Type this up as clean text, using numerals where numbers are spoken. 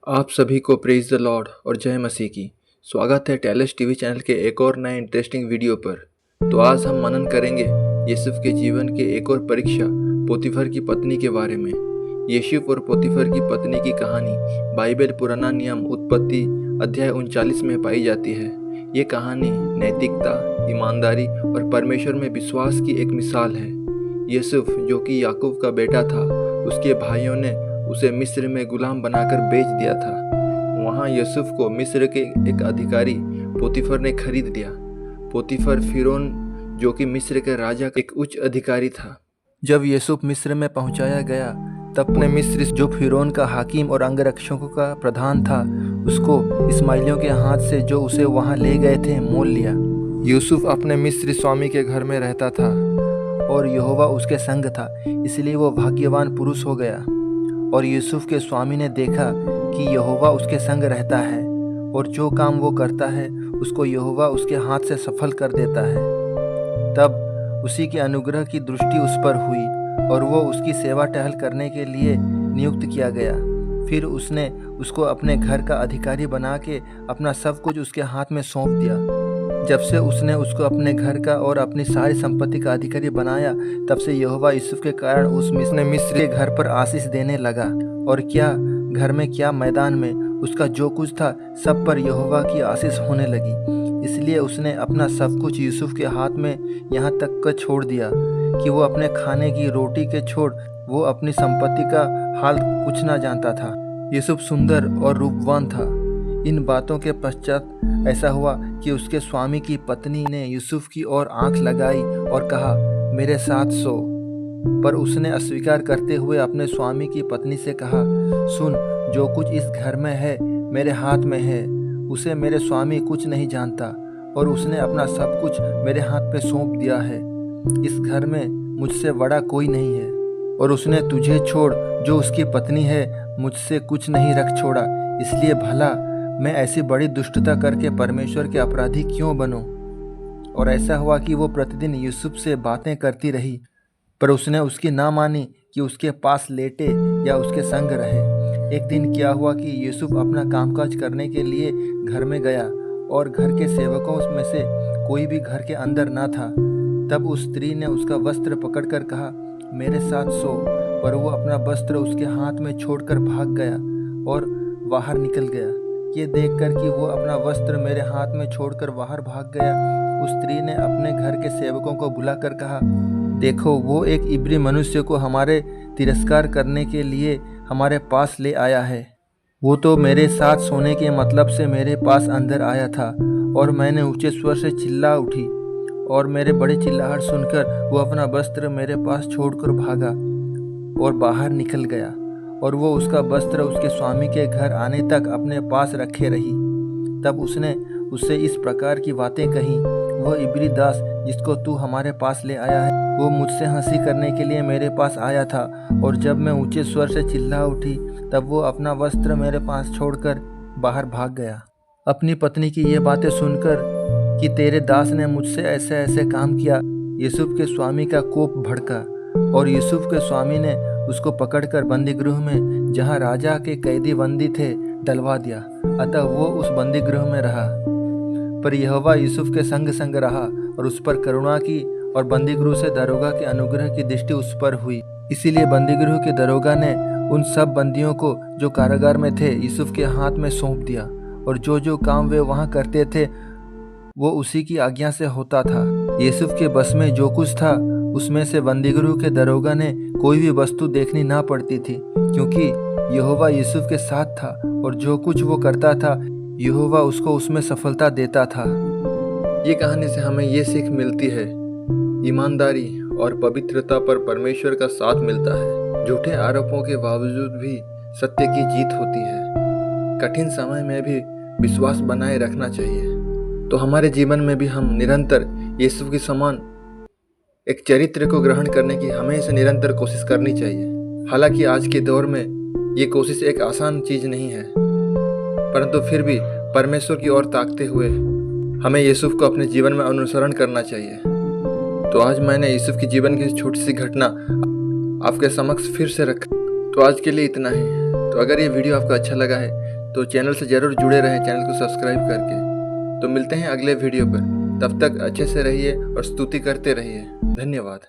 आप सभी को प्रेज द लॉर्ड और जय मसीह की। स्वागत है टेलस टीवी चैनल के एक और नए इंटरेस्टिंग वीडियो पर। तो आज हम मनन करेंगे यूसुफ के जीवन के एक और परीक्षा पोतीफर की पत्नी के बारे में। यूसुफ और पोतीफर की पत्नी की कहानी बाइबल पुराना नियम उत्पत्ति अध्याय 39 में पाई जाती है। ये कहानी नैतिकता, ईमानदारी और परमेश्वर में विश्वास की एक मिसाल है। यूसुफ जो कि याकूब का बेटा था, उसके भाइयों ने उसे मिस्र में गुलाम बनाकर बेच दिया था। वहाँ यूसुफ को मिस्र के एक अधिकारी पोतीफर ने खरीद लिया। पोतीफर फिरौन जो कि मिस्र के राजा का एक उच्च अधिकारी था। जब यूसुफ मिस्र में पहुंचाया गया तब अपने मिस्र जो फिरौन का हाकिम और अंगरक्षकों का प्रधान था, उसको इस्माइलियों के हाथ से जो उसे वहाँ ले गए थे मोल लिया। यूसुफ अपने मिस्र स्वामी के घर में रहता था और यहोवा उसके संग था, इसलिए वो भाग्यवान पुरुष हो गया। और यूसुफ के स्वामी ने देखा कि यहोवा उसके संग रहता है और जो काम वो करता है उसको यहोवा उसके हाथ से सफल कर देता है। तब उसी के अनुग्रह की दृष्टि उस पर हुई और वो उसकी सेवा टहल करने के लिए नियुक्त किया गया। फिर उसने उसको अपने घर का अधिकारी बना के अपना सब कुछ उसके हाथ में सौंप दिया। जब से उसने उसको अपने घर का और अपनी सारी संपत्ति का अधिकारी बनाया, तब से यहोवा यूसुफ के कारण उस मिस्र के घर पर आशीष देने लगा। और क्या घर में क्या मैदान में उसका जो कुछ था सब पर यहोवा की आशीष होने लगी। इसलिए उसने अपना सब कुछ यूसुफ के हाथ में यहाँ तक का छोड़ दिया कि वो अपने खाने की रोटी के छोड़ वो अपनी संपत्ति का हाल कुछ ना जानता था। यूसुफ सुंदर और रूपवान था। इन बातों के पश्चात ऐसा हुआ कि उसके स्वामी की पत्नी ने यूसुफ की ओर आंख लगाई और कहा, मेरे साथ सो। पर उसने अस्वीकार करते हुए अपने स्वामी की पत्नी से कहा, सुन, जो कुछ इस घर में है मेरे हाथ में है, उसे मेरे स्वामी कुछ नहीं जानता और उसने अपना सब कुछ मेरे हाथ पे सौंप दिया है। इस घर में मुझसे बड़ा कोई नहीं है और उसने तुझे छोड़ जो उसकी पत्नी है मुझसे कुछ नहीं रख छोड़ा। इसलिए भला मैं ऐसी बड़ी दुष्टता करके परमेश्वर के अपराधी क्यों बनूं? और ऐसा हुआ कि वो प्रतिदिन यूसुफ से बातें करती रही, पर उसने उसकी ना मानी कि उसके पास लेटे या उसके संग रहे। एक दिन क्या हुआ कि यूसुफ अपना कामकाज करने के लिए घर में गया और घर के सेवकों में से कोई भी घर के अंदर ना था। तब उस स्त्री ने उसका वस्त्र पकड़कर कहा, मेरे साथ सो। पर वो अपना वस्त्र उसके हाथ में छोड़कर भाग गया और बाहर निकल गया। ये देखकर कि वो अपना वस्त्र मेरे हाथ में छोड़कर बाहर भाग गया, उस स्त्री ने अपने घर के सेवकों को बुलाकर कहा, देखो, वो एक इब्री मनुष्य को हमारे तिरस्कार करने के लिए हमारे पास ले आया है। वो तो मेरे साथ सोने के मतलब से मेरे पास अंदर आया था और मैंने ऊंचे स्वर से चिल्ला उठी और मेरे बड़े चिल्लाहट सुनकर वो अपना वस्त्र मेरे पास छोड़कर भागा और बाहर निकल गया और वो उसका वस्त्र उसके स्वामी के घर आने तक अपने पास रखे रही। तब उसने उससे इस प्रकार की बातें कही, वह इब्री दास जिसको तू हमारे पास ले आया है, वो मुझसे हंसी करने के लिए मेरे पास आया था और जब मैं ऊंचे स्वर से चिल्ला उठी तब वो अपना वस्त्र मेरे पास छोड़कर बाहर भाग गया। अपनी पत्नी की ये बातें सुनकर कि तेरे दास ने मुझसे ऐसे ऐसे काम किया, यूसुफ के स्वामी का कोप भड़का और यूसुफ के स्वामी ने उसको पकड़कर बंदीगृह में, जहाँ राजा के कैदी बंदी थे, डलवा दिया। अतः वो उस बंदीगृह में रहा। पर यहोवा यूसुफ के संग संग रहा और उस पर करुणा की और बंदीगृह से दरोगा के अनुग्रह की दृष्टि उस पर हुई। इसीलिए बंदीगृह के दरोगा ने उन सब बंदियों को जो कारागार में थे यूसुफ के हाथ में सौंप दिया और जो जो काम वे वहाँ करते थे वो उसी की आज्ञा से होता था। यूसुफ के बस में जो कुछ था उसमें से बंदीगृह के दरोगा ने कोई भी वस्तु देखनी ना पड़ती थी, क्योंकि यहोवा यूसुफ के साथ था और जो कुछ वो करता था यहोवा उसको उसमें सफलता देता था। ये कहानी से हमें ये सीख मिलती है, ईमानदारी और पवित्रता पर परमेश्वर का साथ मिलता है। झूठे आरोपों के बावजूद भी सत्य की जीत होती है। कठिन समय में भी विश्वास बनाए रखना चाहिए। तो हमारे जीवन में भी हम निरंतर यीशु के समान एक चरित्र को ग्रहण करने की हमेशा निरंतर कोशिश करनी चाहिए। हालांकि आज के दौर में ये कोशिश एक आसान चीज़ नहीं है, परंतु फिर भी परमेश्वर की ओर ताकते हुए हमें यूसुफ को अपने जीवन में अनुसरण करना चाहिए। तो आज मैंने यूसुफ की जीवन की छोटी सी घटना आपके समक्ष फिर से रखा। तो आज के लिए इतना ही। तो अगर ये वीडियो आपको अच्छा लगा है तो चैनल से ज़रूर जुड़े रहें, चैनल को सब्सक्राइब करके। तो मिलते हैं अगले वीडियो पर, तब तक अच्छे से रहिए और स्तुति करते रहिए। धन्यवाद।